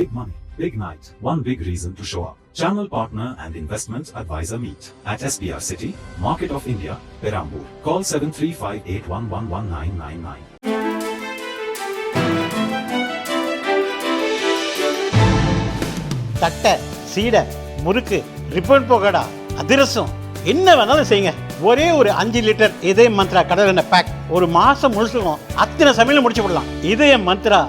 Big money, big night, one big reason to show up. Channel partner and investment advisor meet at SPR City, Market of India, Perambur. Call 7358111999. தட்டை, சீடை, முறுக்கு, ribbon போகடா, அதிரசம் என்ன வேணாலும் செய்யுங்க. ஒரே ஒரு 5 litre இதய மந்த்ரா கடல் எண்ணெய் பேக் ஒரு மாசம் முழுசுக்கும் அத்தனை சமையல முடிச்சு விடலாம். இதய மந்த்ரா.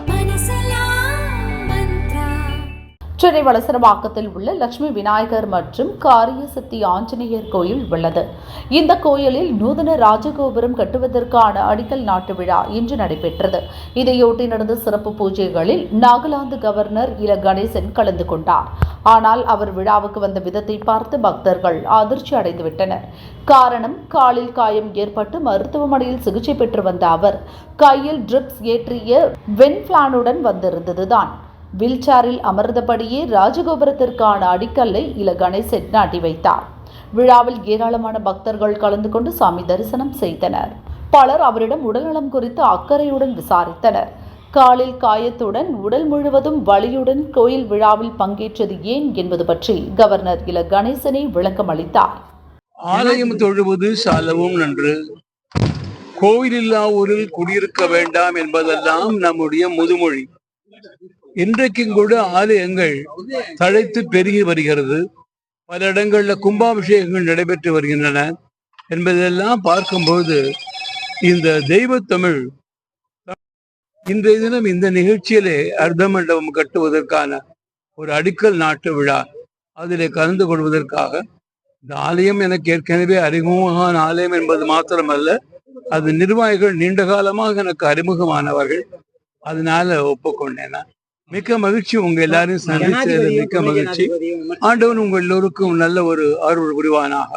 சென்னை வளசரவாக்கத்தில் உள்ள லட்சுமி விநாயகர் மற்றும் காரிய சித்தி ஆஞ்சநேயர் கோயில் உள்ளது. இந்த கோயிலில் நூதன ராஜகோபுரம் கட்டுவதற்கான அடிக்கல் நாட்டு விழா இன்று நடைபெற்றது. இதையொட்டி நடந்த சிறப்பு பூஜைகளில் நாகாலாந்து கவர்னர் இல கணேசன் கலந்து கொண்டார். ஆனால் அவர் விழாவுக்கு வந்த விதத்தை பார்த்து பக்தர்கள் அதிர்ச்சி அடைந்துவிட்டனர். காரணம், காலில் காயம் ஏற்பட்டு மருத்துவமனையில் சிகிச்சை பெற்று வந்த அவர் கையில் ட்ரிப்ஸ் ஏற்றிய வென்பிளானுடன் வந்திருந்ததுதான். வீல்சேரில் அமர்ந்தபடியே ராஜகோபுரத்திற்கான அடிக்கல்லை இல கணேசன் நாட்டி வைத்தார். விழாவில் ஏராளமான பக்தர்கள் கலந்து கொண்டு சாமி தரிசனம் செய்தனர். பலர் அவரிடம் உடல்நலம் குறித்து அக்கறையுடன் விசாரித்தனர். காலில் காயத்துடன் உடல் முழுவதும் வலியுடன் கோயில் விழாவில் பங்கேற்றது ஏன் என்பது பற்றி கவர்னர் இல கணேசனே விளக்கம் அளித்தார். ஆலயம் தொழுவது சாலவும் நன்று, கோவிலில்லா ஊரில் குடியிருக்க வேண்டாம் என்பதெல்லாம் நம்முடைய முதுமொழி. இன்றைக்கும் கூட ஆலயங்கள் தழைத்து பெருகி வருகிறது. பல இடங்கள்ல கும்பாபிஷேகங்கள் நடைபெற்று வருகின்றன என்பதெல்லாம் பார்க்கும்போது இந்த தெய்வ தமிழ் இன்றைய தினம் இந்த நிகழ்ச்சியிலே அர்த்த மண்டபம் கட்டுவதற்கான ஒரு அடிக்கல் நாட்டு விழா அதிலே கலந்து கொள்வதற்காக இந்த ஆலயம் எனக்கு ஏற்கனவே அறிமுகமான ஆலயம் என்பது மாத்திரமல்ல, அது நிர்வாகிகள் நீண்ட காலமாக எனக்கு அறிமுகமானவர்கள். அதனால ஒப்புக்கொண்டேன். மிக்க மகிழ்ச்சி, உங்க எல்லாரையும் சந்திச்சது மிக்க மகிழ்ச்சி. ஆண்டவன் உங்கள் எல்லோருக்கும் நல்ல ஒரு அருள் புரிவானாக.